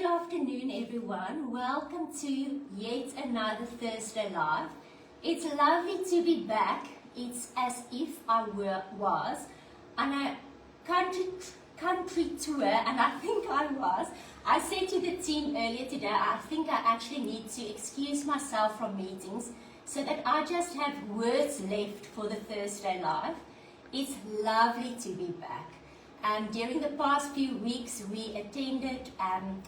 afternoon, everyone. Welcome to yet another Thursday Live. It's lovely to be back. It's as if I was on a country tour, and I think I was. I said to the team earlier today, I think I actually need to excuse myself from meetings so that I just have words left for the Thursday Live. It's lovely to be back. During the past few weeks, we attended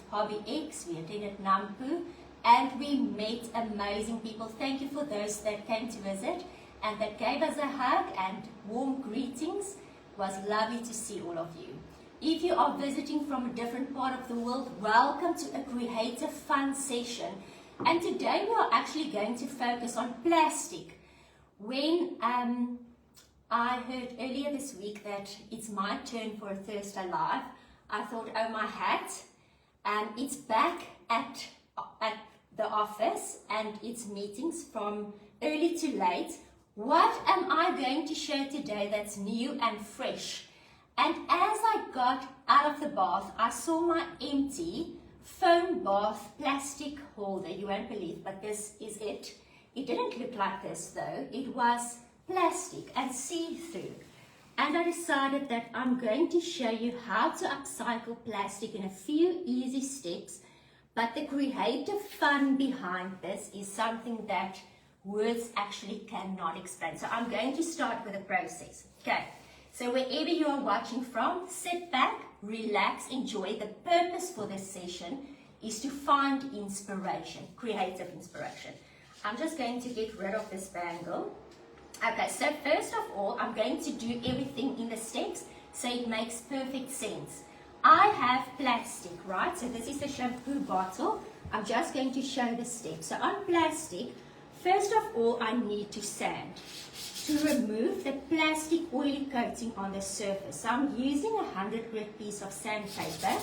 Hobby X, we attended Nampu, and we met amazing people. Thank you for those that came to visit and that gave us a hug and warm greetings. It was lovely to see all of you. If you are visiting from a different part of the world, welcome to a creative fun session. And today we are actually going to focus on plastic. When I heard earlier this week that it's my turn for a Thursday Live, I thought, oh my hat, it's back at the office and it's meetings from early to late. What am I going to show today that's new and fresh? And as I got out of the bath, I saw my empty foam bath plastic holder. You won't believe, but this is it. It didn't look like this though. It was plastic and see-through, and I decided that I'm going to show you how to upcycle plastic in a few easy steps, but the creative fun behind this is something that words actually cannot explain. So I'm going to start with the process. Okay, so wherever you are watching from, sit back, relax, enjoy. The purpose for this session is to find inspiration, creative inspiration. I'm just going to get rid of this bangle. Okay, so first of all, I'm going to do everything in the steps so it makes perfect sense. I have plastic, right? So this is the shampoo bottle. I'm just going to show the steps. So on plastic, first of all, I need to sand to remove the plastic oily coating on the surface. So I'm using a 100 grit piece of sandpaper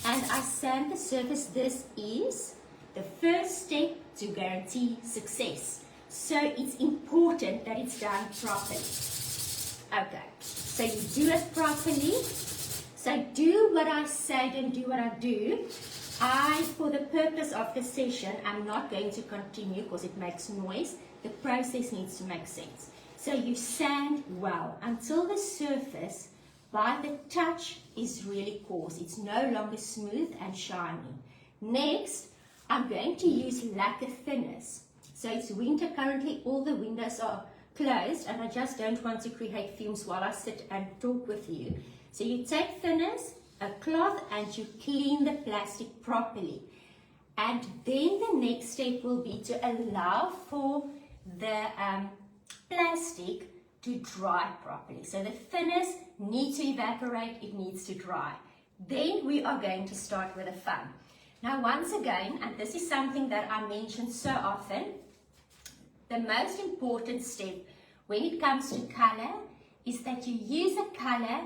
and I sand the surface. This is the first step to guarantee success. So it's important that it's done properly. Okay, so you do it properly. So do what I say, don't do what I do. For the purpose of the session, I'm not going to continue because it makes noise. The process needs to make sense. So you sand well until the surface by the touch is really coarse. It's no longer smooth and shiny. Next, I'm going to use lacquer thinners. So it's winter currently, all the windows are closed and I just don't want to create fumes while I sit and talk with you. So you take thinners, a cloth, and you clean the plastic properly. And then the next step will be to allow for the plastic to dry properly. So the thinners need to evaporate, it needs to dry. Then we are going to start with the fun. Now once again, and this is something that I mention so often, the most important step when it comes to color is that you use a color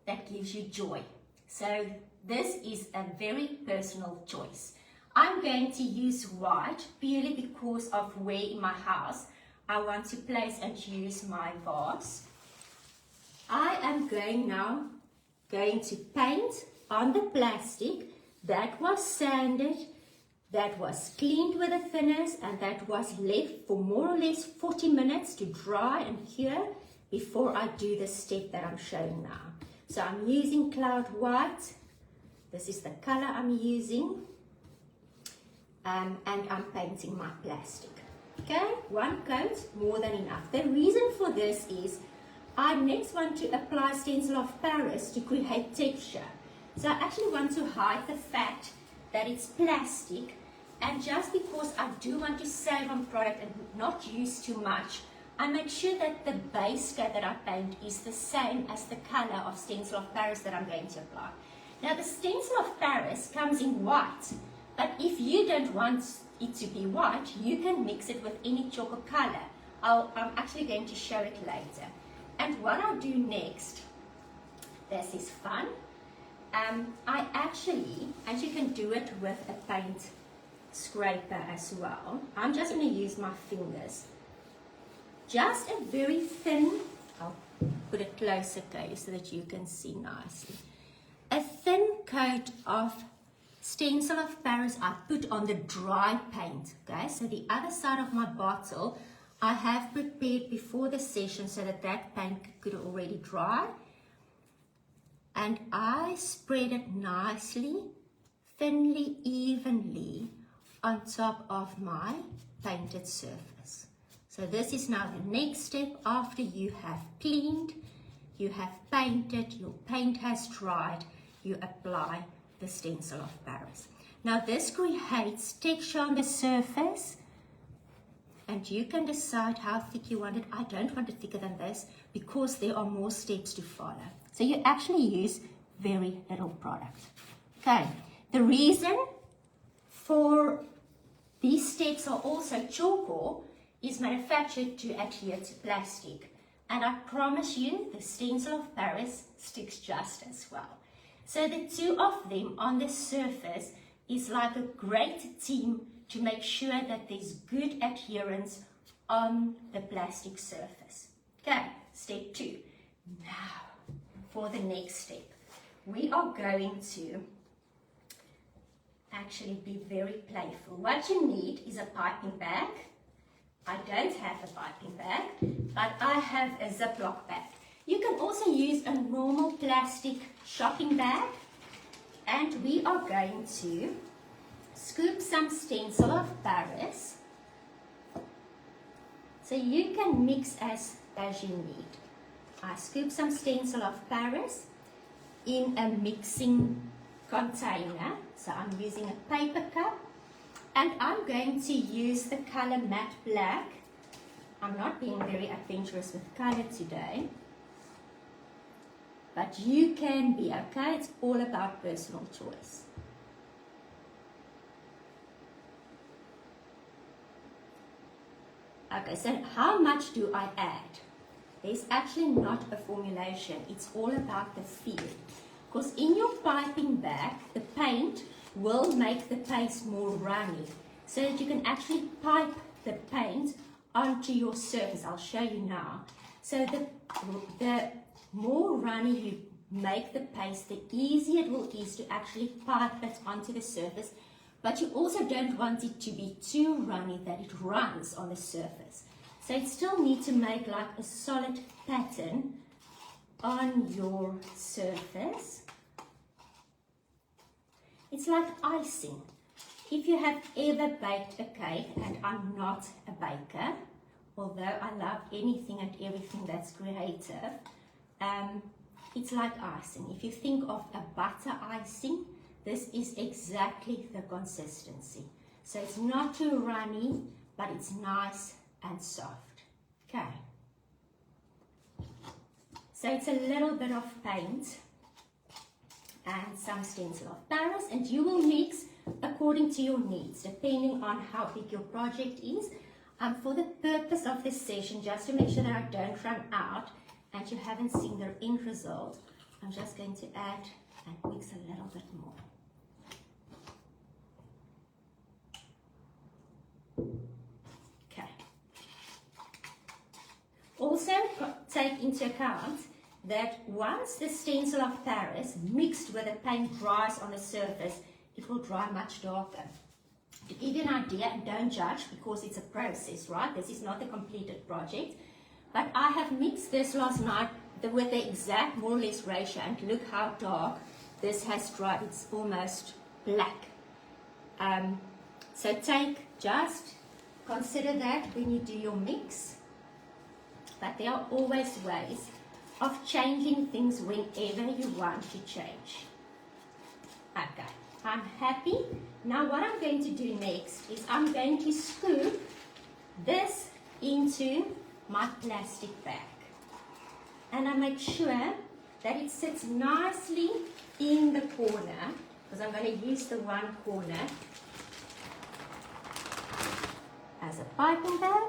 that gives you joy. So this is a very personal choice. I'm going to use white purely because of where in my house I want to place and use my vase. I am now going to paint on the plastic that was sanded, that was cleaned with the thinners, and that was left for more or less 40 minutes to dry and cure before I do the step that I'm showing now. So I'm using cloud white. This is the color I'm using. And I'm painting my plastic. Okay, one coat, more than enough. The reason for this is I next want to apply stencil of Paris to create texture. So I actually want to hide the fact that it's plastic, and just because I do want to save on product and not use too much, I make sure that the base coat that I paint is the same as the color of stencil of Paris that I'm going to apply. Now the stencil of Paris comes in white, but if you don't want it to be white, you can mix it with any Tjhoko color. I'm actually going to show it later. And what I'll do next, this is fun. I actually, and you can do it with a paint scraper as well. I'm just going to use my fingers. Just a very thin, I'll put it closer, okay, so that you can see nicely. A thin coat of stencil of Paris I put on the dry paint, okay? So the other side of my bottle I have prepared before the session so that that paint could already dry. And I spread it nicely, thinly, evenly on top of my painted surface. So this is now the next step after you have cleaned, you have painted, your paint has dried, you apply the stencil of Paris. Now this creates texture on the surface, and you can decide how thick you want it. I don't want it thicker than this because there are more steps to follow. So you actually use very little product. Okay, the reason for these steps are also Tjhoko is manufactured to adhere to plastic. And I promise you, the stencil of Paris sticks just as well. So the two of them on the surface is like a great team to make sure that there's good adherence on the plastic surface. Okay, step 2. Now, for the next step, we are going to actually be very playful. What you need is a piping bag. I don't have a piping bag, but I have a Ziploc bag. You can also use a normal plastic shopping bag, and we are going to scoop some stencil of Paris. So you can mix as you need. I scoop some stencil of Paris in a mixing container. So I'm using a paper cup, and I'm going to use the color matte black. I'm not being very adventurous with color today, but you can be, okay? It's all about personal choice. Okay, so how much do I add? There's actually not a formulation. It's all about the feel. Because in your piping bag, the paint will make the paste more runny, so that you can actually pipe the paint onto your surface. I'll show you now. So the more runny you make the paste, the easier it will be to actually pipe it onto the surface. But you also don't want it to be too runny that it runs on the surface. So you still need to make like a solid pattern on your surface. It's like icing. If you have ever baked a cake, and I'm not a baker, although I love anything and everything that's creative, it's like icing. If you think of a butter icing, this is exactly the consistency. So it's not too runny, but it's nice and soft. Okay. So it's a little bit of paint and some stencil of Paris, and you will mix according to your needs, depending on how big your project is. For the purpose of this session, just to make sure that I don't run out and you haven't seen the end result, I'm just going to add and mix a little bit more. Okay. Also take into account that once the stencil of Paris mixed with the paint dries on the surface, it will dry much darker. To give you an idea, and don't judge because it's a process, right? This is not a completed project. But I have mixed this last night with the exact more or less ratio, and look how dark this has dried. It's almost black. So just consider that when you do your mix. But there are always ways of changing things whenever you want to change. Okay, I'm happy. Now what I'm going to do next is I'm going to scoop this into my plastic bag. And I make sure that it sits nicely in the corner, because I'm going to use the one corner as a piping bag.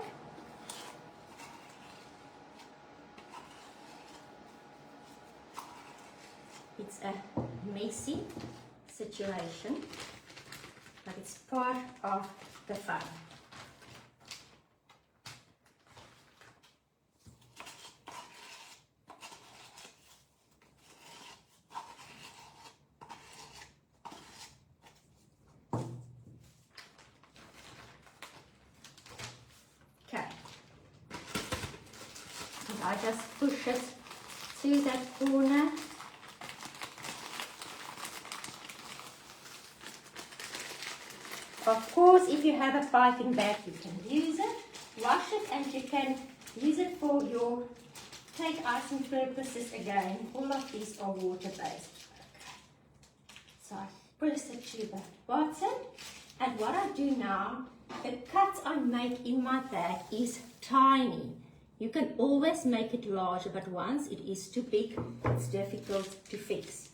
It's a messy situation, but it's part of the fun. I just push it to that corner. Of course, if you have a piping bag, you can use it, wash it, and you can use it for your take icing purposes again. All of these are water-based. Okay. So I press it to the bottom, and what I do now, the cut I make in my bag is tiny. You can always make it larger, but once it is too big, it's difficult to fix.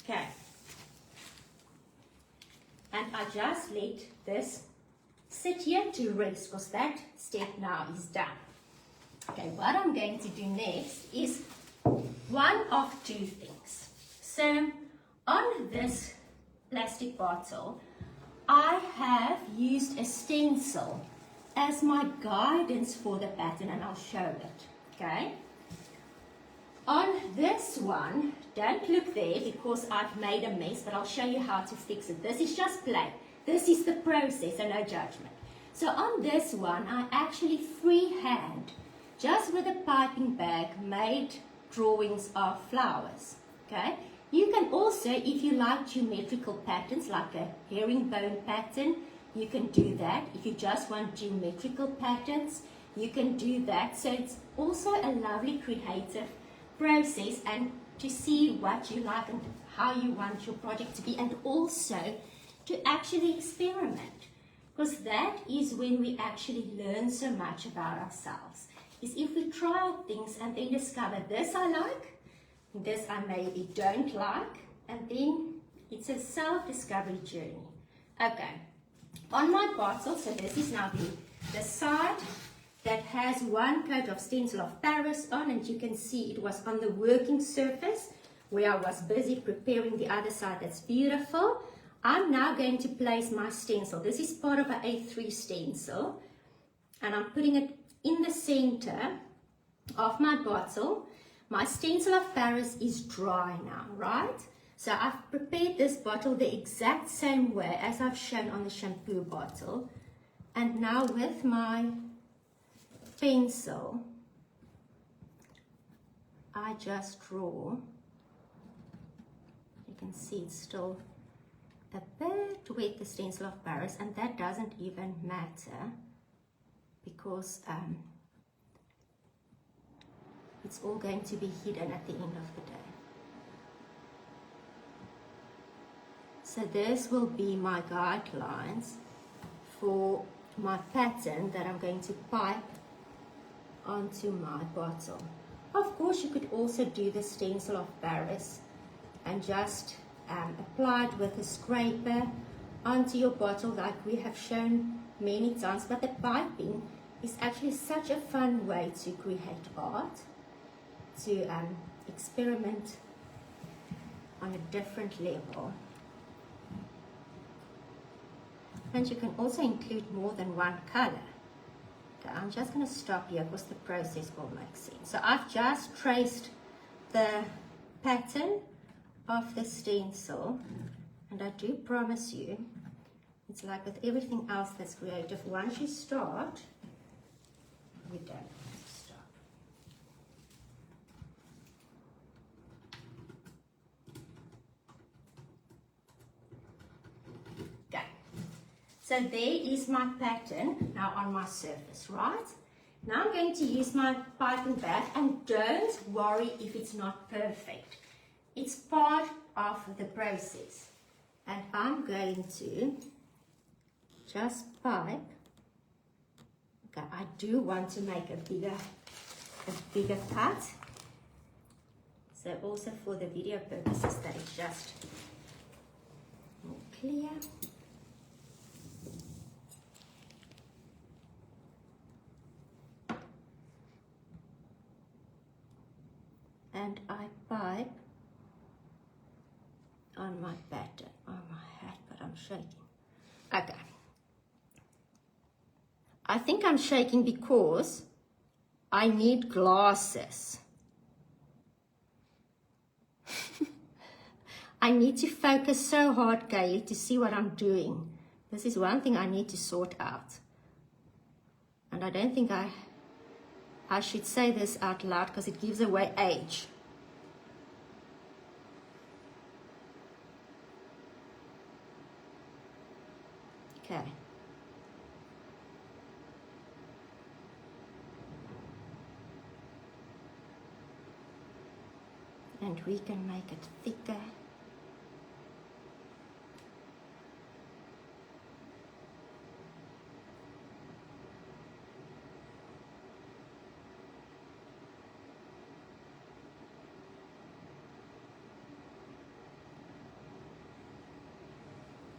Okay. And I just let this sit here to rest, because that step now is done. Okay, what I'm going to do next is one of two things. So on this plastic bottle, I have used a stencil as my guidance for the pattern, and I'll show it, okay? On this one, don't look there because I've made a mess, but I'll show you how to fix it. This is just plain. This is the process and no judgment. So on this one, I actually freehand, just with a piping bag, made drawings of flowers, okay? You can also, if you like geometrical patterns, like a herringbone pattern, you can do that. If you just want geometrical patterns, you can do that. So it's also a lovely creative process, and to see what you like and how you want your project to be, and also to actually experiment, because that is when we actually learn so much about ourselves, is if we try out things and then discover this I like, this I maybe don't like, and then it's a self-discovery journey. Okay, on my bottle, so this is now the side that has one coat of stencil of Paris on, and you can see it was on the working surface where I was busy preparing the other side. That's beautiful. I'm now going to place my stencil. This is part of an A3 stencil, and I'm putting it in the center of my bottle. My stencil of Paris is dry now, right? So I've prepared this bottle the exact same way as I've shown on the shampoo bottle, and now with my pencil, I just draw. You can see it's still a bit wet, the stencil of Paris, and that doesn't even matter because it's all going to be hidden at the end of the day. So this will be my guidelines for my pattern that I'm going to pipe onto my bottle. Of course, you could also do the stencil of Paris and just apply it with a scraper onto your bottle like we have shown many times, but the piping is actually such a fun way to create art, to experiment on a different level. And you can also include more than one color. Okay, I'm just going to stop here because the process will make sense. So I've just traced the pattern of the stencil, and I do promise you, it's like with everything else that's creative, once you start, you don't have to stop. Okay, so there is my pattern now on my surface, right? Now I'm going to use my piping bag, and don't worry if it's not perfect. It's part of the process, and I'm going to just pipe. Okay, I do want to make a bigger cut, so also for the video purposes that it's just more clear. And I pipe on my pattern, on my hat, but I'm shaking. Okay. I think I'm shaking because I need glasses. I need to focus so hard, Kaylee, to see what I'm doing. This is one thing I need to sort out. And I don't think I I should say this out loud because it gives away age. Okay. And we can make it thicker.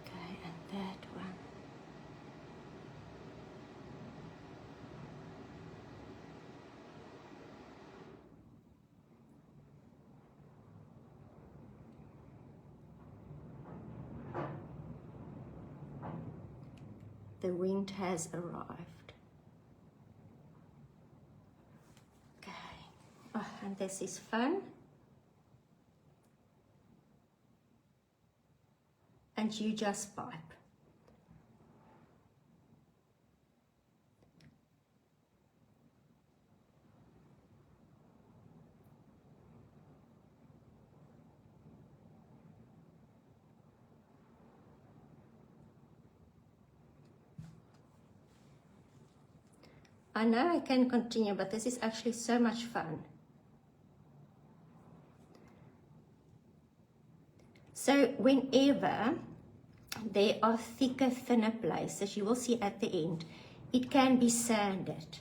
Okay, and that one. The wind has arrived. Okay. Oh, and this is fun. And you just pipe. I know I can continue, but this is actually so much fun. So whenever there are thicker, thinner places, you will see at the end, it can be sanded.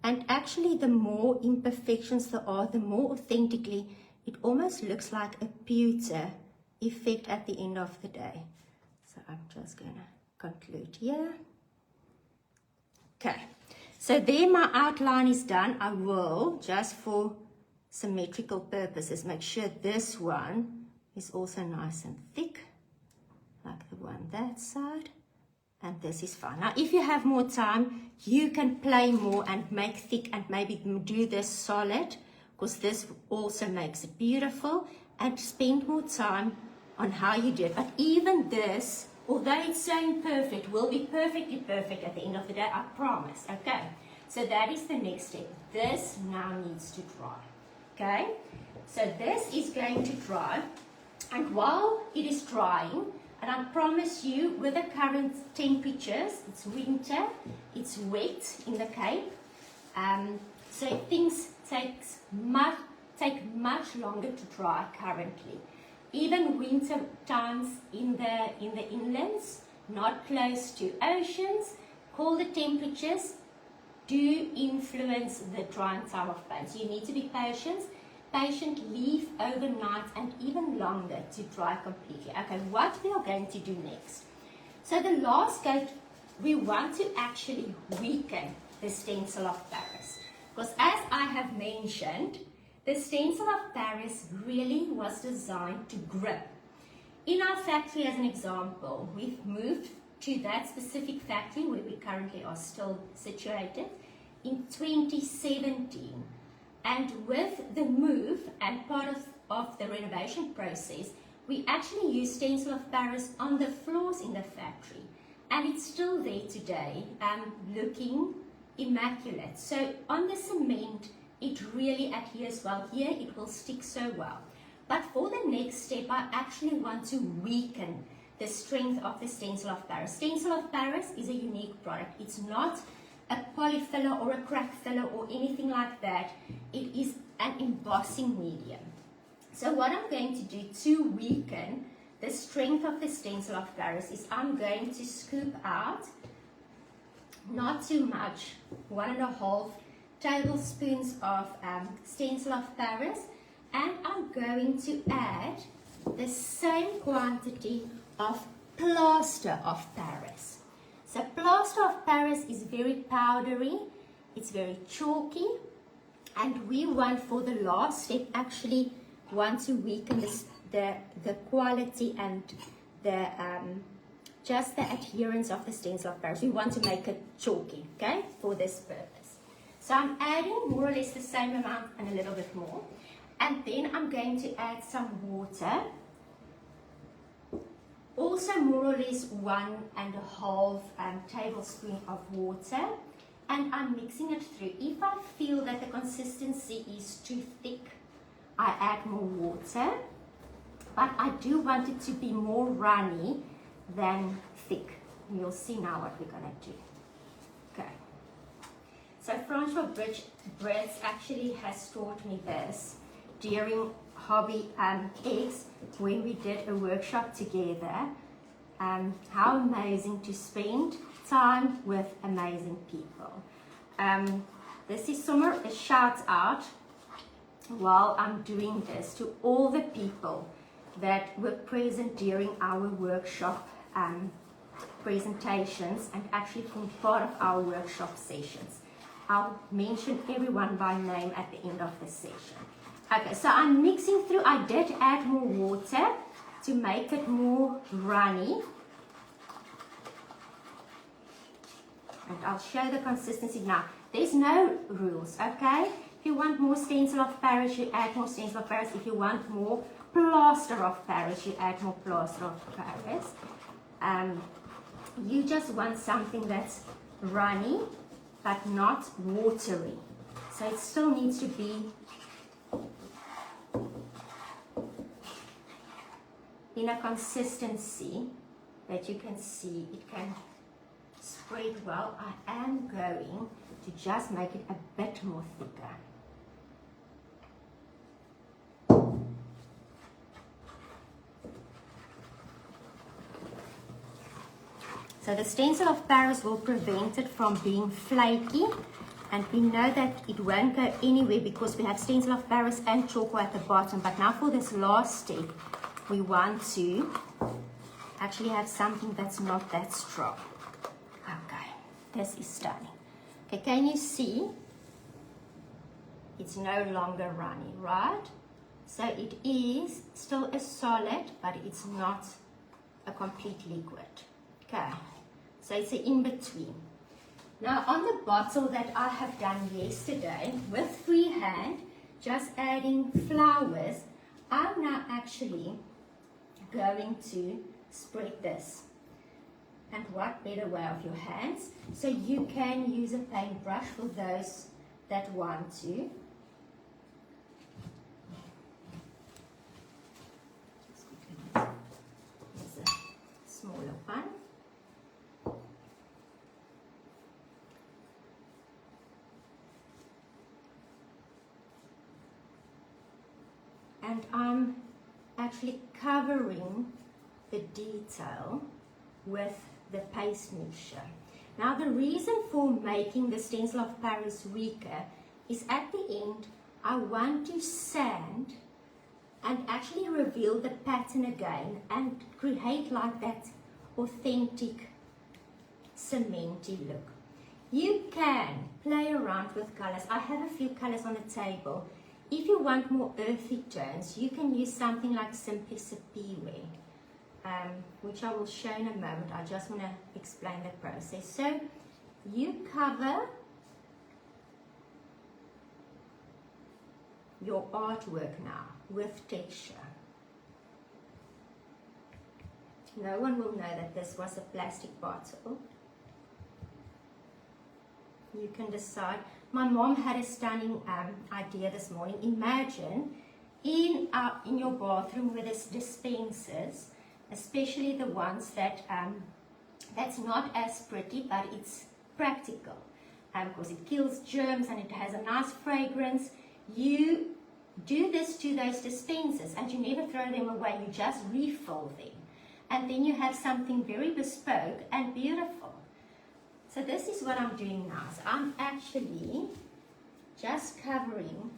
And actually the more imperfections there are, the more authentically, it almost looks like a pewter effect at the end of the day. So I'm just going to conclude here. Okay. So there my outline is done. I will, just for symmetrical purposes, make sure this one is also nice and thick, like the one that side. And this is fine. Now, if you have more time, you can play more and make thick and maybe do this solid, because this also makes it beautiful, and spend more time on how you do it. But even this, although it's so imperfect, will be perfectly perfect at the end of the day, I promise. Okay, so that is the next step. This now needs to dry. Okay, so this is going to dry, and while it is drying, and I promise you, with the current temperatures, it's winter, it's wet in the Cape, so things take much longer to dry currently. Even winter times in the inlands, not close to oceans, colder temperatures do influence the drying time of paint. So you need to be patient, leave overnight and even longer to dry completely. Okay, what we are going to do next. So the last coat, we want to actually weaken the stencil of Paris. Because as I have mentioned, the stencil of Paris really was designed to grip. In our factory, as an example, we've moved to that specific factory where we currently are still situated in 2017. And with the move and part of the renovation process, we actually use stencil of Paris on the floors in the factory. And it's still there today, looking immaculate. So on the cement, it really adheres well. Here, it will stick so well. But for the next step, I actually want to weaken the strength of the stencil of Paris. Stencil of Paris is a unique product. It's not a polyfiller or a crack filler or anything like that. It is an embossing medium. So what I'm going to do to weaken the strength of the stencil of Paris is I'm going to scoop out, not too much, 1.5 tablespoons of stencil of Paris, and I'm going to add the same quantity of plaster of Paris. So plaster of Paris is very powdery, it's very chalky, and we want, for the last step, actually want to weaken the quality and the just the adherence of the stencil of Paris. We want to make it chalky, okay, for this purpose. So I'm adding more or less the same amount and a little bit more. And then I'm going to add some water. Also more or less 1.5 tablespoon of water. and I'm mixing it through. If I feel that the consistency is too thick, I add more water, but I do want it to be more runny than thick. You'll see now what we're going to do. Okay. So Francois Brits actually has taught me this during Hobby Eggs when we did a workshop together. How amazing to spend time with amazing people. This is somewhere a shout out while I'm doing this to all the people that were present during our workshop presentations and actually formed part of our workshop sessions. I'll mention everyone by name at the end of the session. Okay, so I'm mixing through. I did add more water to make it more runny. And I'll show the consistency now. There's no rules, okay? If you want more stencil of Paris, you add more stencil of Paris. If you want more plaster of Paris, you add more plaster of Paris. You just want something that's runny, but not watery. So it still needs to be in a consistency that you can see it can spread well. I am going to just make it a bit more thicker. So the stencil of Paris will prevent it from being flaky, and we know that it won't go anywhere because we have stencil of Paris and Tjhoko at the bottom. But now for this last step, we want to actually have something that's not that strong. Okay, this is stunning. Okay, can you see? It's no longer runny, right? So it is still a solid, but it's not a complete liquid. Okay, so it's an in-between. Now on the bottle that I have done yesterday with freehand, just adding flowers, I'm now actually going to spread this. And what better way of your hands? So you can use a paintbrush for those that want to. Here's a smaller one. And I'm actually covering the detail with the paste mixture. Now the reason for making the stencil of Paris weaker is at the end I want to sand and actually reveal the pattern again and create like that authentic cementy look. You can play around with colors. I have a few colors on the table. If you want more earthy tones, you can use something like Simply Sipiwe, which I will show in a moment. I just want to explain the process. So you cover your artwork now with texture. No one will know that this was a plastic bottle. You can decide. My mom had a stunning idea this morning. Imagine in your bathroom with these dispensers, especially the ones that that's not as pretty, but it's practical because it kills germs and it has a nice fragrance. You do this to those dispensers and you never throw them away, you just refill them. And then you have something very bespoke and beautiful. So this is what I'm doing now. So I'm actually just covering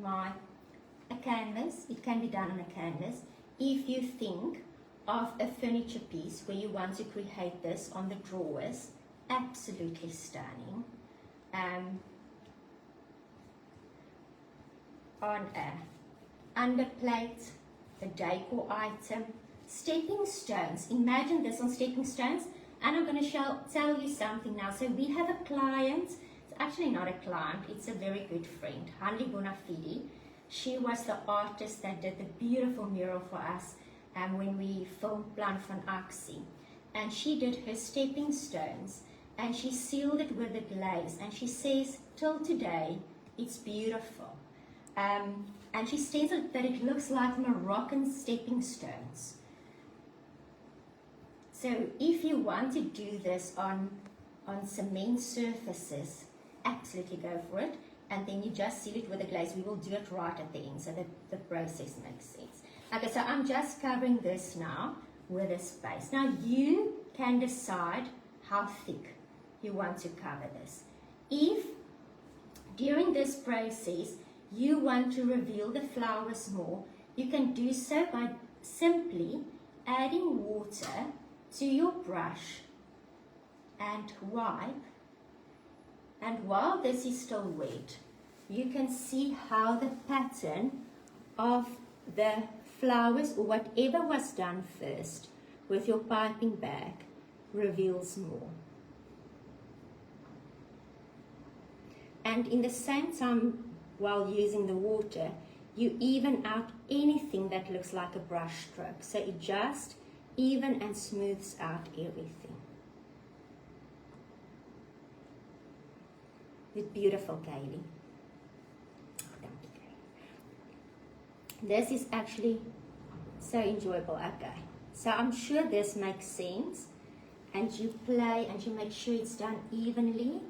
a canvas. It can be done on a canvas. If you think of a furniture piece where you want to create this on the drawers, absolutely stunning. On a underplate, a decor item, stepping stones. Imagine this on stepping stones. And I'm going to tell you something now. So we have a client. It's actually not a client. It's a very good friend, Hanli Bonafide. She was the artist that did the beautiful mural for us when we filmed Plan van Actie. And she did her stepping stones and she sealed it with a glaze, and she says till today it's beautiful. And she says that it looks like Moroccan stepping stones. So if you want to do this on cement surfaces, absolutely go for it. And then you just seal it with a glaze. We will do it right at the end so that the process makes sense. Okay, so I'm just covering this now with a space. Now you can decide how thick you want to cover this. If during this process you want to reveal the flowers more, you can do so by simply adding water to your brush and wipe. And while this is still wet, you can see how the pattern of the flowers or whatever was done first with your piping bag reveals more. And in the same time, while using the water, you even out anything that looks like a brush stroke. So it just even and smooths out everything. It's beautiful, Kaylee. This is actually so enjoyable. Okay, so I'm sure this makes sense, and you play and you make sure it's done evenly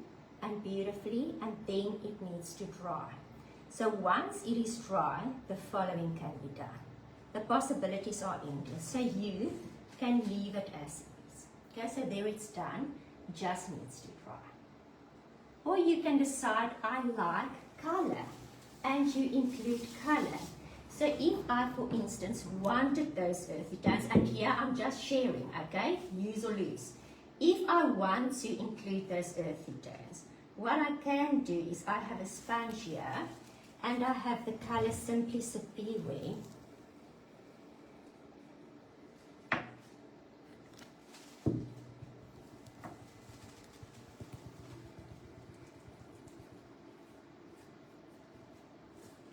and beautifully, and then it needs to dry. So once it is dry, the following can be done. The possibilities are endless, so you can leave it as is. Okay, so there it's done, just needs to dry. Or you can decide, I like color, and you include color. So if I, for instance, wanted those earthy tones, and here I'm just sharing, okay, use or lose. If I want to include those earthy tones, what I can do is I have a sponge here, and I have the color Simplicity Wear.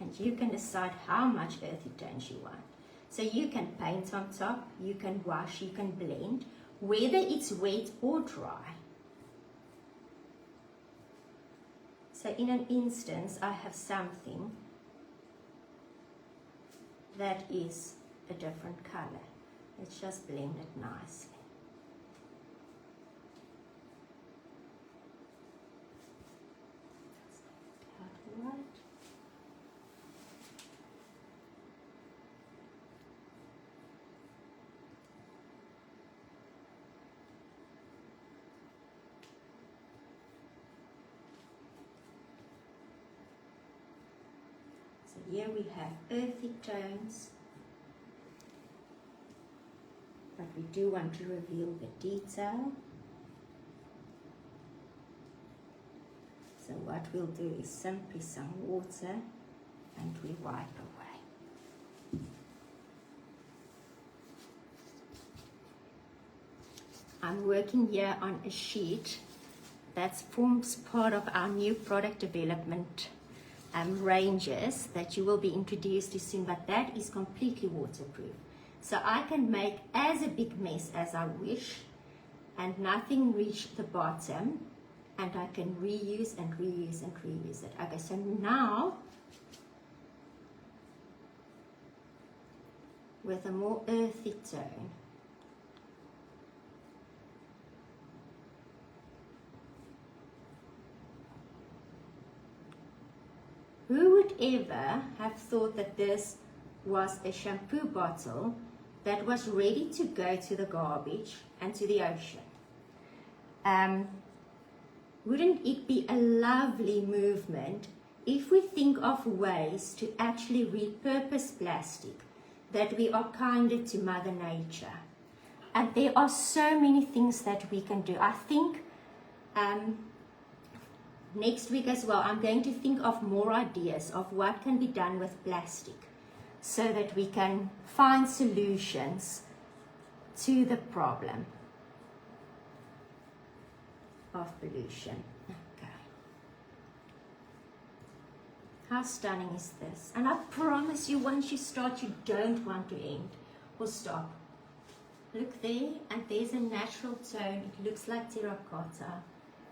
And you can decide how much earthy tones you want. So you can paint on top, you can wash, you can blend, whether it's wet or dry. So in an instance, I have something that is a different color. Let's just blend it nicely. Right. So here we have earthy tones, but we do want to reveal the detail. So what we'll do is simply some water and we wipe away. I'm working here on a sheet that forms part of our new product development ranges that you will be introduced to soon, but that is completely waterproof. So I can make as a big mess as I wish and nothing reach the bottom, and I can reuse and reuse and reuse it. Okay, so now with a more earthy tone, who would ever have thought that this was a shampoo bottle that was ready to go to the garbage and to the ocean? Wouldn't it be a lovely movement if we think of ways to actually repurpose plastic, that we are kinder to Mother Nature? And there are so many things that we can do. I think next week as well, I'm going to think of more ideas of what can be done with plastic so that we can find solutions to the problem of pollution. Okay. How stunning is this? And I promise you, once you start, you don't want to end or stop. Look there, and there's a natural tone. It looks like terracotta.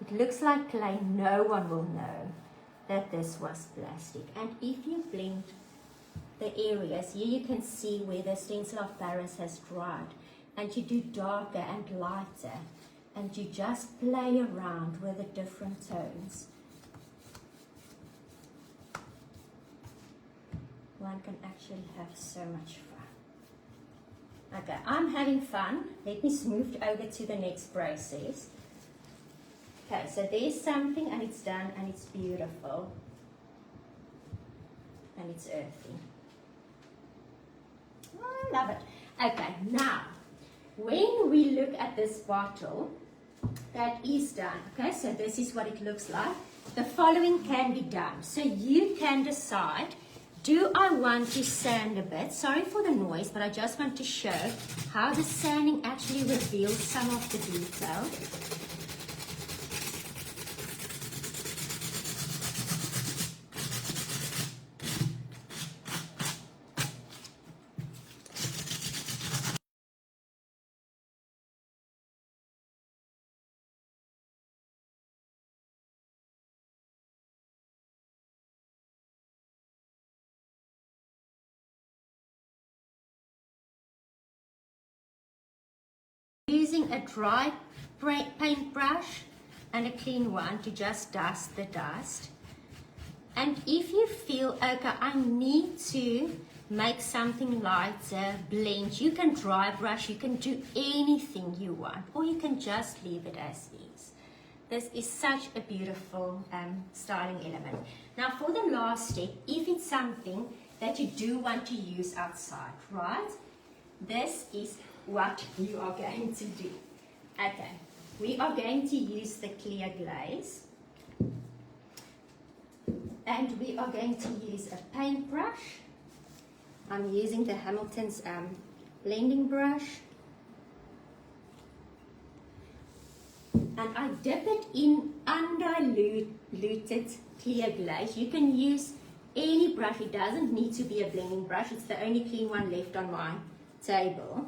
It looks like clay. No one will know that this was plastic. And if you blend the areas, here you can see where the stencil of Paris has dried, and you do darker and lighter, and you just play around with the different tones. One can actually have so much fun. Okay, I'm having fun. Let me move over to the next process. Okay, so there's something and it's done and it's beautiful. And it's earthy. Oh, I love it. Okay, now, when we look at this bottle, that is done. Okay, so this is what it looks like. The following can be done. So you can decide, do I want to sand a bit? Sorry for the noise, but I just want to show how the sanding actually reveals some of the detail. Using a dry paintbrush and a clean one to just dust the dust. And if you feel, okay, I need to make something lighter, blend, you can dry brush, you can do anything you want, or you can just leave it as is. This is such a beautiful styling element. Now for the last step, if it's something that you do want to use outside, right? This is what you are going to do. Okay, we are going to use the clear glaze, and we are going to use a paintbrush. I'm using the Hamilton's blending brush, and I dip it in undiluted clear glaze. You can use any brush, it doesn't need to be a blending brush, it's the only clean one left on my table.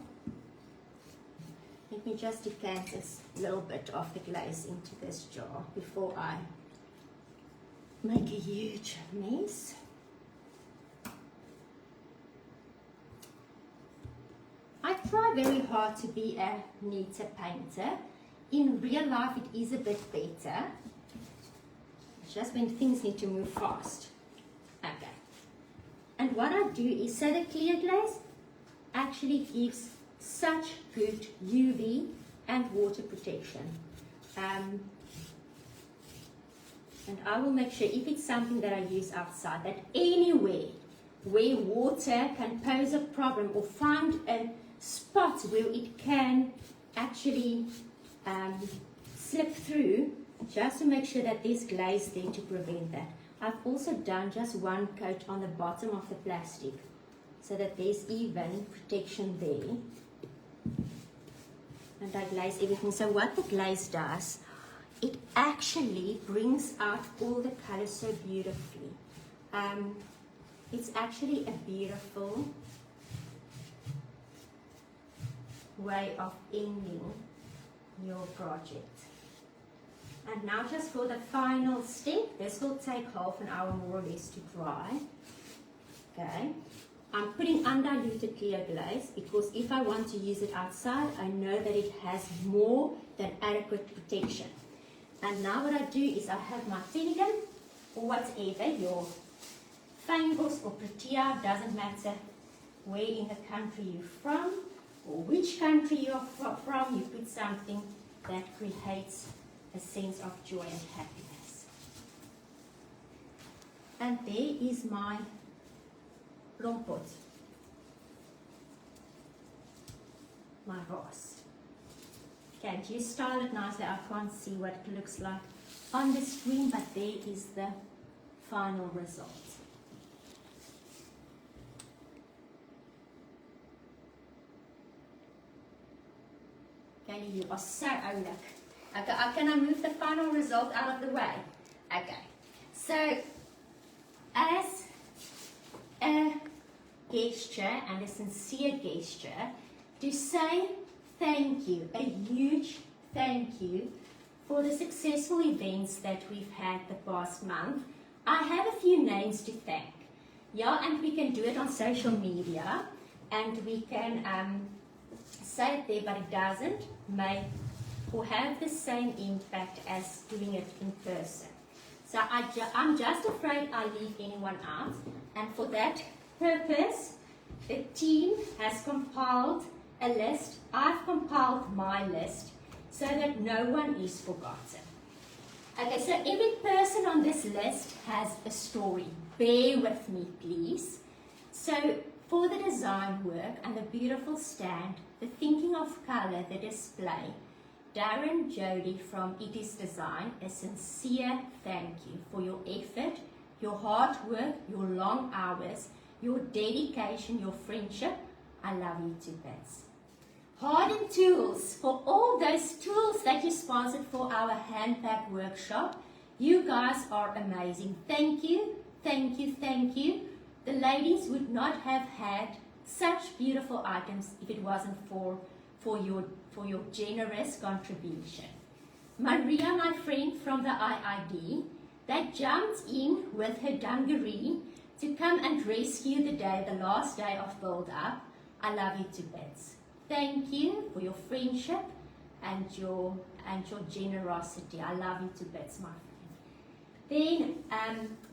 Let me just decant this little bit of the glaze into this jar before I make a huge mess. I try very hard to be a neater painter. In real life it is a bit better. It's just when things need to move fast. Okay. And what I do is, so the clear glaze actually gives such good UV and water protection. And I will make sure, if it's something that I use outside, that anywhere where water can pose a problem, or find a spot where it can actually slip through, just to make sure that there's glaze there to prevent that. I've also done just one coat on the bottom of the plastic, so that there's even protection there. And I glaze everything. So what the glaze does, it actually brings out all the colors so beautifully. It's actually a beautiful way of ending your project. And now just for the final step, this will take half an hour more or less to dry. Okay. I'm putting undiluted clear glaze because if I want to use it outside, I know that it has more than adequate protection. And now what I do is I have my Finnegan, or whatever, your Fangos or Protea, doesn't matter where in the country you're from or which country you're from, you put something that creates a sense of joy and happiness. And there is my blompot, my vase. Okay, just style it nicely. I can't see what it looks like on the screen, but there is the final result. Okay, you are so look. Okay, can I move the final result out of the way? Okay, so as a gesture, and a sincere gesture, to say thank you, a huge thank you for the successful events that we've had the past month. I have a few names to thank. Yeah, and we can do it on social media, and we can say it there, but it doesn't make or have the same impact as doing it in person. So I'm just afraid I leave anyone out, and for that purpose, the team has compiled a list. I've compiled my list so that no one is forgotten. Okay, so every person on this list has a story. Bear with me, please. So for the design work and the beautiful stand, the thinking of color, the display, Darren Jody from It Is Design, a sincere thank you for your effort, your hard work, your long hours, your dedication, your friendship. I love you to bits. Hardened Tools, for all those tools that you sponsored for our handbag workshop. You guys are amazing. Thank you, thank you, thank you. The ladies would not have had such beautiful items if it wasn't for your generous contribution. Maria, my friend from the IID, that jumped in with her dungaree to come and rescue the last day of build up. I love you to bits. Thank you for your friendship and your generosity. I love you to bits, my friend. Then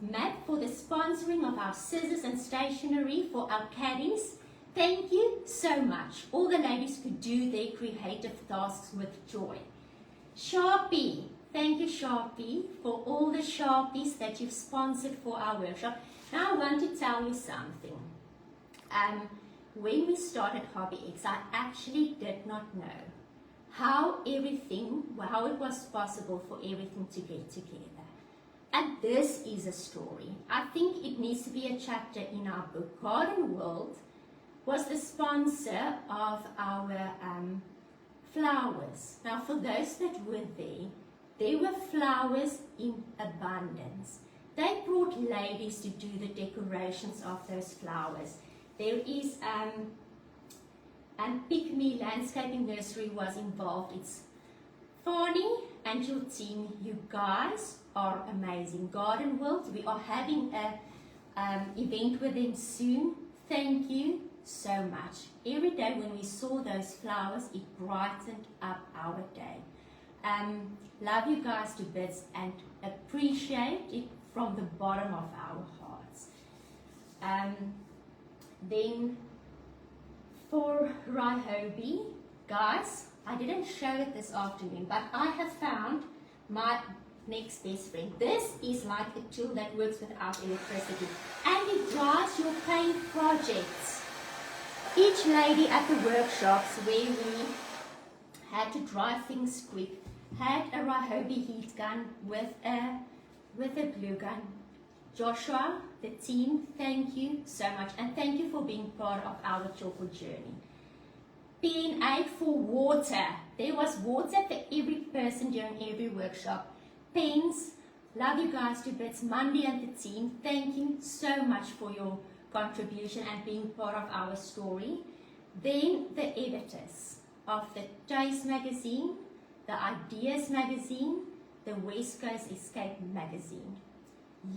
Matt for the sponsoring of our scissors and stationery for our caddies. Thank you so much. All the ladies could do their creative tasks with joy. Sharpie, thank you Sharpie for all the Sharpies that you've sponsored for our workshop. Now I want to tell you something. When we started HobbyX, I actually did not know how it was possible for everything to get together. And this is a story. I think it needs to be a chapter in our book. Garden World was the sponsor of our flowers. Now for those that were there were flowers in abundance. They brought ladies to do the decorations of those flowers. There is, and Pick Me Landscaping Nursery was involved. It's Fani and your team. You guys are amazing. Garden World, we are having an event with them soon. Thank you so much. Every day when we saw those flowers, it brightened up our day. Love you guys to bits and appreciate it from the bottom of our hearts. Then for Raihobi, guys, I didn't show it this afternoon, but I have found my next best friend. This is like a tool that works without electricity, and it drives your paint projects. Each lady at the workshops where we had to drive things quick had a Raihobi heat gun with a glue gun. Joshua, the team, thank you so much, and thank you for being part of our Tjhoko journey. P&A for water. There was water for every person during every workshop. Pens, love you guys to bits. Mandy and the team, thank you so much for your contribution and being part of our story. Then the editors of the Taste magazine, the Ideas magazine, the West Coast Escape magazine.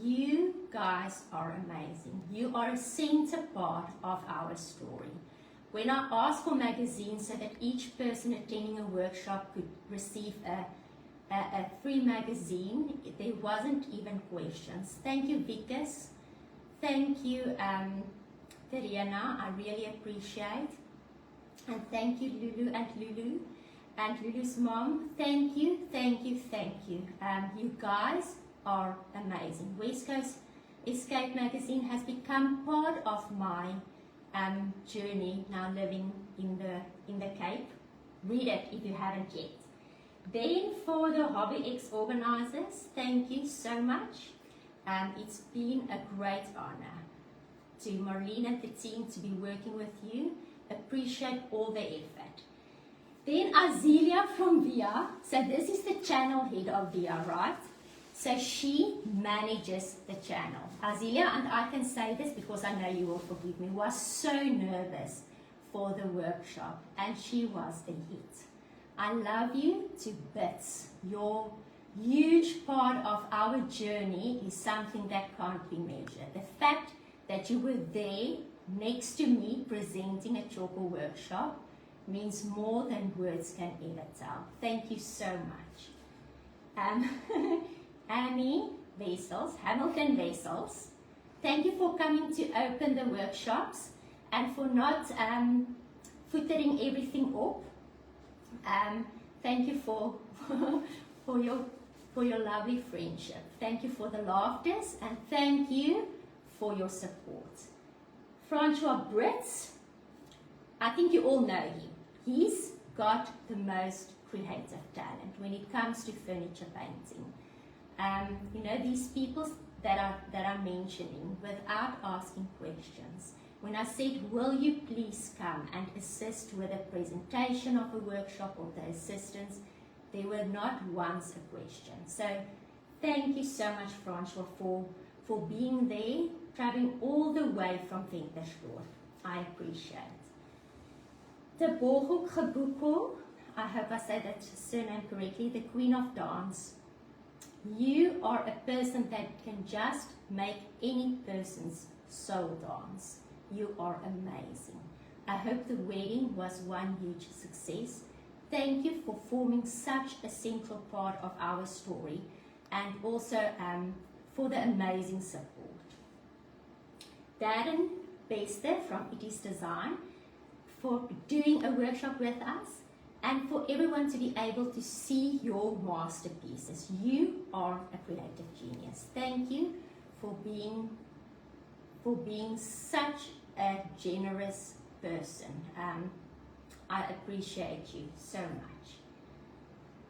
You guys are amazing. You are a center part of our story. When I asked for magazines so that each person attending a workshop could receive a free magazine, there wasn't even questions. Thank you, Vickers. Thank you, Tariana. I really appreciate. And thank you, Lulu and Lulu's mom. Thank you, thank you, thank you. You guys are amazing. West Coast Escape magazine has become part of my journey now living in the Cape. Read it if you haven't yet. Then for the HobbyX organizers, thank you so much. It's been a great honor to Marlene and the team to be working with you. Appreciate all the effort. Then Azelia from VIA. So this is the channel head of VIA, right? So she manages the channel. Azelia, and I can say this because I know you will forgive me, was so nervous for the workshop, and she was a hit. I love you to bits. Your huge part of our journey is something that can't be measured. The fact that you were there next to me presenting a Tjhoko workshop means more than words can ever tell. Thank you so much. Amy Vessels, Hamilton Vessels, thank you for coming to open the workshops and for not footering everything up. Thank you for your lovely friendship. Thank you for the laughters and thank you for your support. Francois Brits, I think you all know him. He's got the most creative talent when it comes to furniture painting. You know, these people that I'm mentioning without asking questions. When I said, will you please come and assist with a presentation of a workshop or the assistance, there were not once a question. So thank you so much, Francois, for being there, traveling all the way from Ventersdorp. I appreciate. Tjhoko Gebuko, I hope I said that surname correctly, the Queen of Dance. You are a person that can just make any person's soul dance. You are amazing. I hope the wedding was one huge success. Thank you for forming such a central part of our story and also for the amazing support. Darren Bester from It Is Design for doing a workshop with us and for everyone to be able to see your masterpieces. You are a creative genius. Thank you for being such a generous person. I appreciate you so much.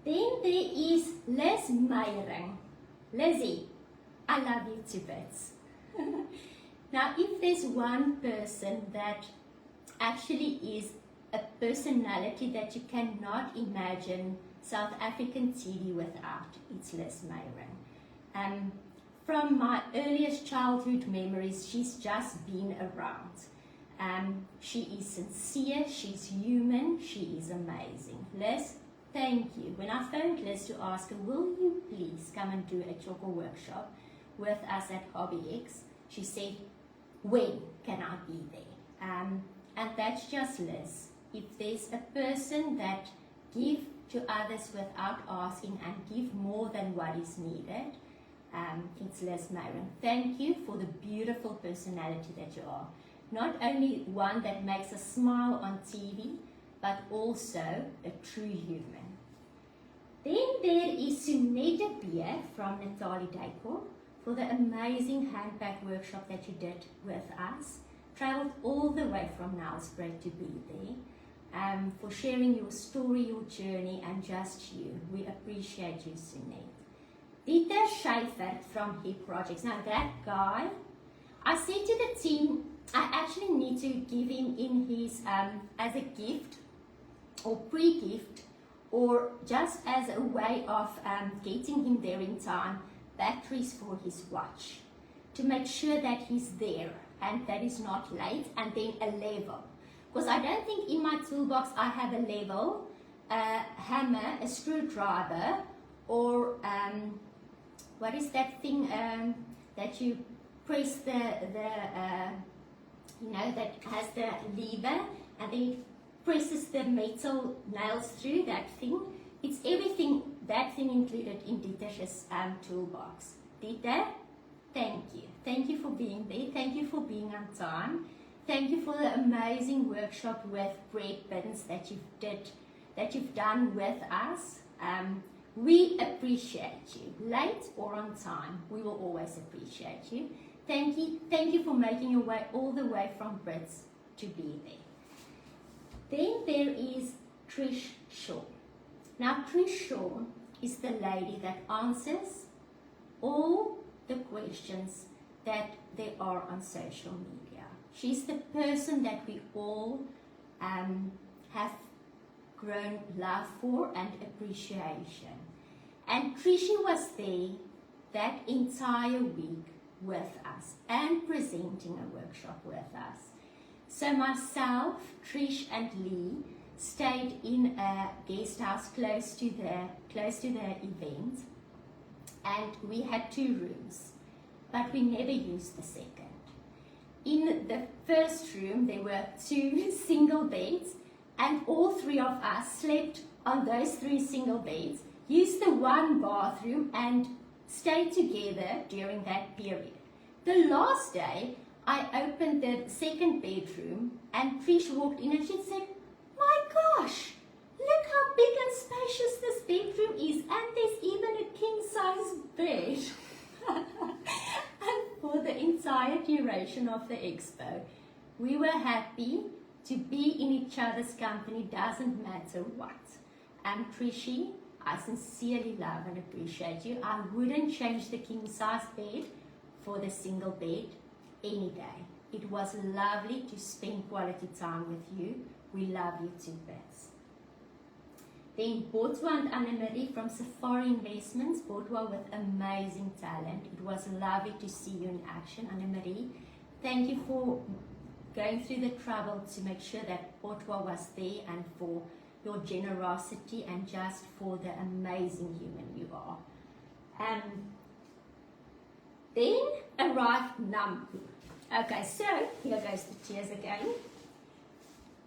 Then there is Liz Meyering. Lizzie, I love you to bits. Now, if there's one person that actually is a personality that you cannot imagine South African TV without, it's Liz Meyering. From my earliest childhood memories, she's just been around. She is sincere, she's human, she is amazing. Liz, thank you. When I phoned Liz to ask her, will you please come and do a Tjhoko workshop with us at HobbyX, she said, when can I be there? And that's just Liz. If there's a person that give to others without asking and give more than what is needed, it's Liz Meyering. Thank you for the beautiful personality that you are. Not only one that makes us smile on TV, but also a true human. Then there is Suneta Beer from Natali Decor for the amazing handbag workshop that you did with us. Traveled all the way from Nelspruit to be there. For sharing your story, your journey, and just you. We appreciate you, Suneta. Dieter Schaefer from Hip Projects. Now that guy, I said to the team, I actually need to give him in his, as a gift or pre-gift or just as a way of getting him there in time, batteries for his watch to make sure that he's there and that he's not late, and then a level. Because I don't think in my toolbox I have a level, a hammer, a screwdriver, or what is that thing that you press you know, that has the lever and then it presses the metal nails through that thing. It's everything, that thing included in Dieter's toolbox. Dieter, thank you. Thank you for being there. Thank you for being on time. Thank you for the amazing workshop with bread bins that you've done with us. We appreciate you. Late or on time, we will always appreciate you. Thank you for making your way all the way from Brits to be there. Then there is Trish Shaw. Now Trish Shaw is the lady that answers all the questions that there are on social media. She's the person that we all have grown love for and appreciation. And Trishy was there that entire week with us and presenting a workshop with us. So myself, Trish and Lee stayed in a guest house close to the event, and we had 2 rooms, but we never used the second. In the first room there were 2 single beds, and all 3 of us slept on those 3 single beds, used the 1 bathroom and stayed together during that period. The last day I opened the second bedroom and Trish walked in and she said, "My gosh, look how big and spacious this bedroom is, and there's even a king-size bed." And for the entire duration of the expo, we were happy to be in each other's company, doesn't matter what. And Trishy, I sincerely love and appreciate you. I wouldn't change the king-size bed for the single bed any day. It was lovely to spend quality time with you. We love you too, Bets. Then Botwa and Anne-Marie from Safari Investments, Botwa with amazing talent. It was lovely to see you in action, Anne-Marie. Thank you for going through the trouble to make sure that Botwa was there, and for your generosity and just for the amazing human you are. Then arrived Nampu. Okay, so here goes the tears again.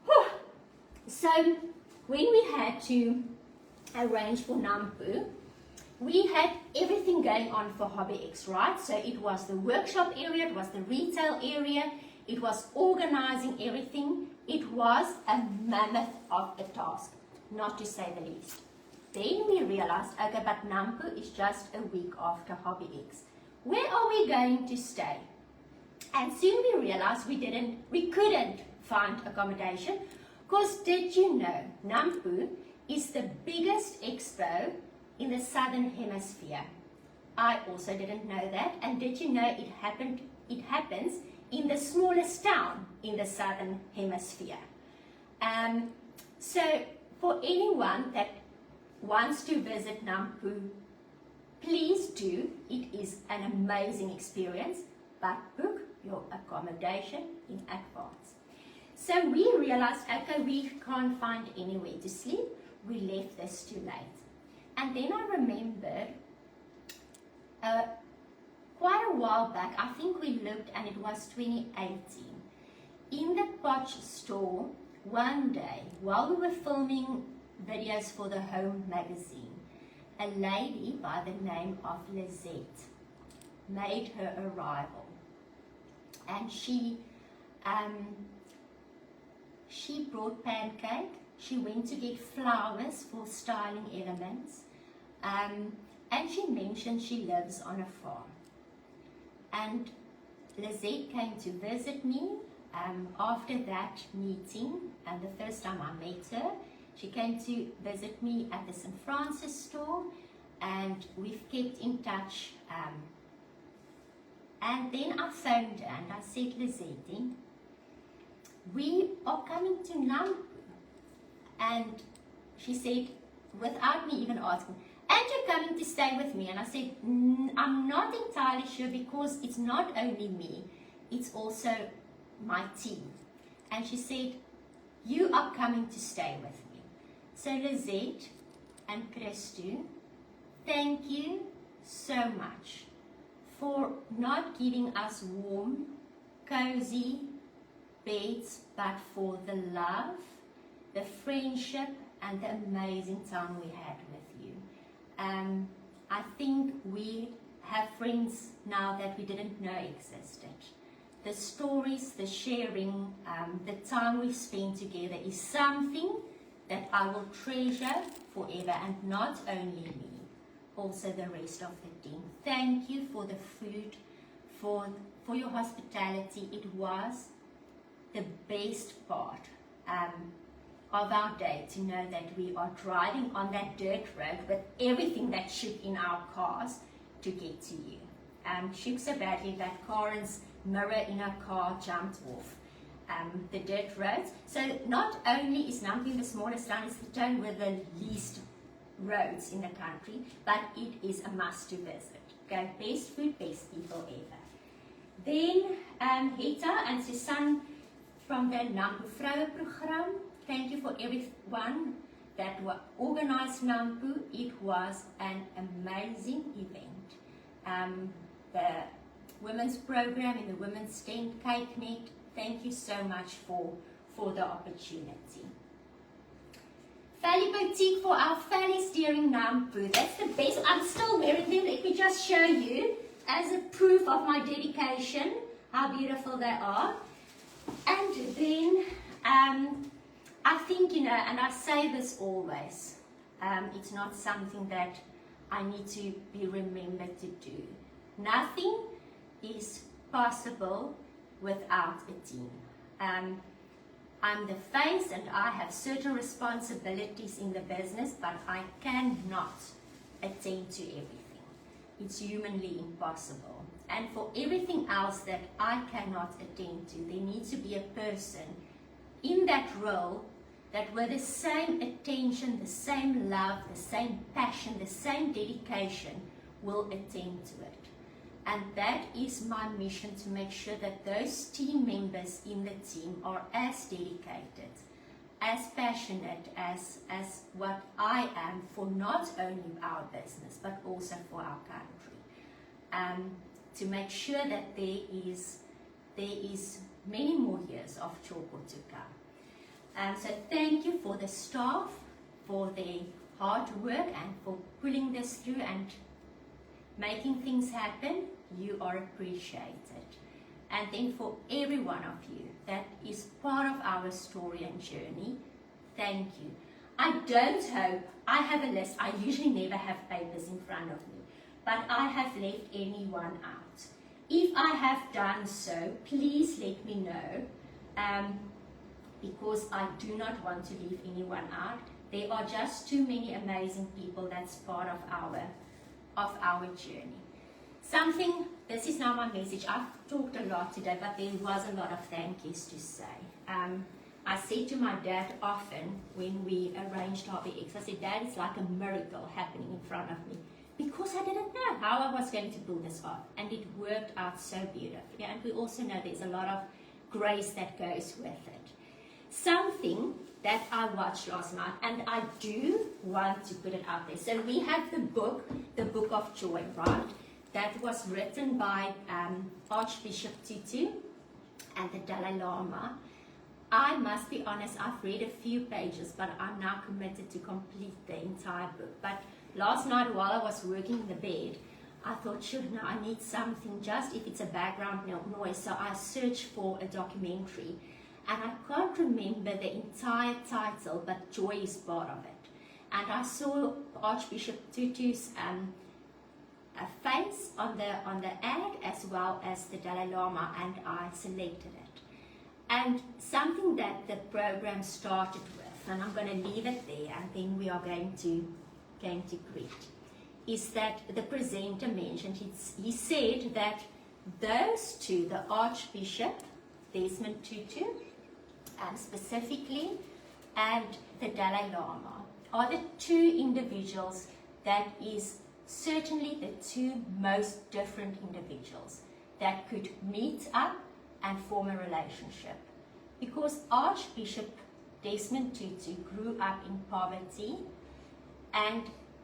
Whew. So when we had to arrange for Nampu, we had everything going on for HobbyX, right? So it was the workshop area, it was the retail area, it was organizing everything. It was a mammoth of a task, not to say the least. Then we realized, okay, but Nampu is just a week after HobbyX. Where are we going to stay? And soon we realized we couldn't find accommodation, because did you know Nampu is the biggest expo in the southern hemisphere? I also didn't know that. And did you know it happens in the smallest town in the southern hemisphere? So for anyone that wants to visit Nampu, please do. It is an amazing experience, but book your accommodation in advance. So we realized, okay, we can't find anywhere to sleep. We left this too late. And then I remembered quite a while back, I think we looked and it was 2018. In the Potch store, one day, while we were filming videos for the Home magazine, a lady by the name of Lizette made her arrival. And she brought pancake. She went to get flowers for styling elements. And she mentioned she lives on a farm. And Lizette came to visit me after that meeting, and the first time I met her, she came to visit me at the St. Francis store, and we've kept in touch. And then I phoned her and I said, Lizette, we are coming to Nampu. And she said, without me even asking, and you're coming to stay with me? And I said, I'm not entirely sure, because it's not only me, it's also my team. And she said, you are coming to stay with me. So Lizette and Christu, thank you so much for not giving us warm, cozy beds, but for the love, the friendship, and the amazing time we had with you. I think we have friends now that we didn't know existed. The stories, the sharing, the time we've spent together is something that I will treasure forever, and not only me, also the rest of the team. Thank you for the food, for your hospitality. It was the best part of our day to know that we are driving on that dirt road with everything that shook in our cars to get to you. Shook so badly that Karen's mirror in her car jumped off the dirt roads. So not only is Nampu the smallest town, it's the town with the least roads in the country, but it is a must to visit. Okay, best food, best people ever. Then Heta and Susan from the Nampu Vrouwen program Thank you for everyone that organized Nampu. It was an amazing event. The women's program in the women's tent, Cake Net, thank you so much for the opportunity. Valley Boutique for our valleys during Nampu. That's the best. I'm still wearing them. Let me just show you as a proof of my dedication how beautiful they are. And then I think, you know, and I say this always, it's not something that I need to be remembered to do. Nothing is possible without a team. I'm the face and I have certain responsibilities in the business, but I cannot attend to everything. It's humanly impossible. And for everything else that I cannot attend to, there needs to be a person in that role that with the same attention, the same love, the same passion, the same dedication will attend to it. And that is my mission, to make sure that those team members in the team are as dedicated, as passionate as what I am for not only our business, but also for our country. To make sure that there is many more years of Tjhoko to come. So thank you for the staff, for their hard work and for pulling this through and making things happen. You are appreciated. And then for every one of you that is part of our story and journey, thank you. I don't hope, I have a list, I usually never have papers in front of me, but I have left anyone out. If I have done so, please let me know, because I do not want to leave anyone out. There are just too many amazing people that's part of our journey. This is now my message. I've talked a lot today, but there was a lot of thank yous to say. I said to my dad often when we arranged RBX, I said, Dad, it's like a miracle happening in front of me, because I didn't know how I was going to pull this off, and it worked out so beautifully. And we also know there's a lot of grace that goes with it. Something that I watched last night, and I do want to put it out there. So we have the book of Joy, right? That was written by Archbishop Tutu and the Dalai Lama. I must be honest, I've read a few pages, but I'm now committed to complete the entire book. But last night while I was working in the bed, I thought, sure, no, I need something, just if it's a background noise. So I searched for a documentary, and I can't remember the entire title, but Joy is part of it. And I saw Archbishop Tutu's face on the ad, as well as the Dalai Lama, and I selected it. And something that the program started with, and I'm going to leave it there, and then we are going to greet, is that the presenter mentioned, he said that those two, the Archbishop Desmond Tutu, specifically, and the Dalai Lama, are the two individuals that is certainly the two most different individuals that could meet up and form a relationship. Because Archbishop Desmond Tutu grew up in poverty, and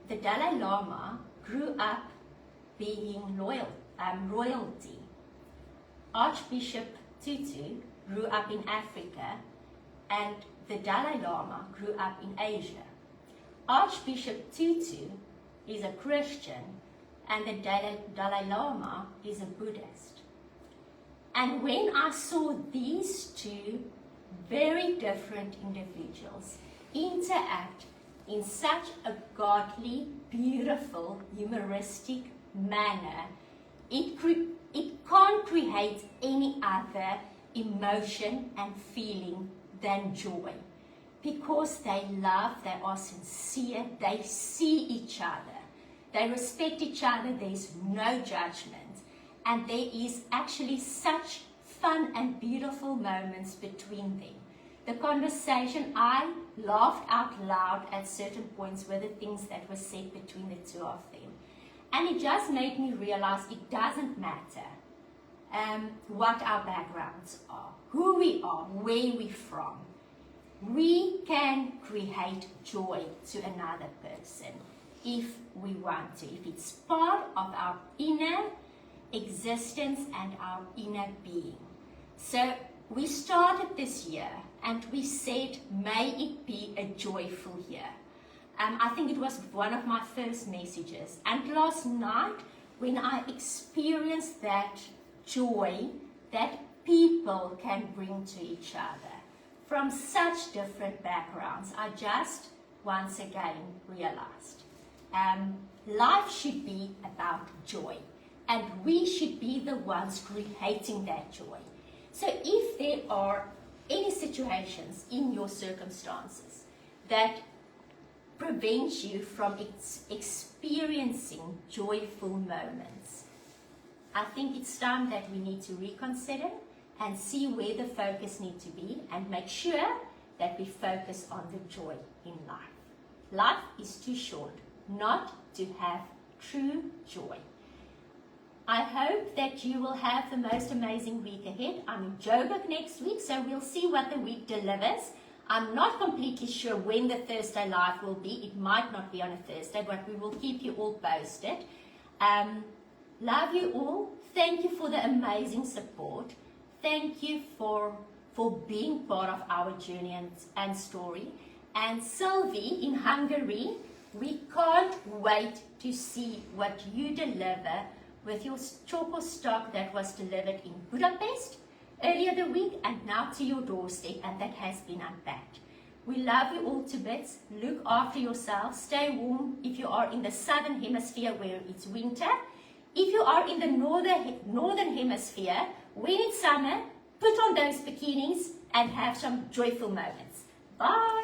the Dalai Lama grew up being royalty. Archbishop Tutu grew up in Africa, and the Dalai Lama grew up in Asia. Archbishop Tutu is a Christian, and the Dalai Lama is a Buddhist. And when I saw these two very different individuals interact in such a godly, beautiful, humoristic manner, it can't create any other emotion and feeling than joy. Because they love, they are sincere, they see each other, they respect each other, there's no judgment. And there is actually such fun and beautiful moments between them. The conversation, I laughed out loud at certain points with the things that were said between the two of them. And it just made me realize it doesn't matter what our backgrounds are, who we are, where we're from. we can create joy to another person if we want to, if it's part of our inner existence and our inner being. So we started this year and we said, may it be a joyful year. I think it was one of my first messages. And last night, when I experienced that joy that people can bring to each other from such different backgrounds, I just once again realized life should be about joy, and we should be the ones creating that joy. So if there are any situations in your circumstances that prevent you from experiencing joyful moments, I think it's time that we need to reconsider and see where the focus needs to be, and make sure that we focus on the joy in life. Life is too short not to have true joy. I hope that you will have the most amazing week ahead. I'm in Joburg next week, so we'll see what the week delivers. I'm not completely sure when the Thursday live will be. It might not be on a Thursday, but we will keep you all posted. Love you all. Thank you for the amazing support. Thank you for being part of our journey and story. And Sylvie in Hungary, we can't wait to see what you deliver with your Tjhoko stock that was delivered in Budapest earlier the week and now to your doorstep, and that has been unpacked. We love you all to bits. Look after yourselves. Stay warm if you are in the southern hemisphere where it's winter. If you are in the northern hemisphere, when it's summer, put on those bikinis and have some joyful moments. Bye!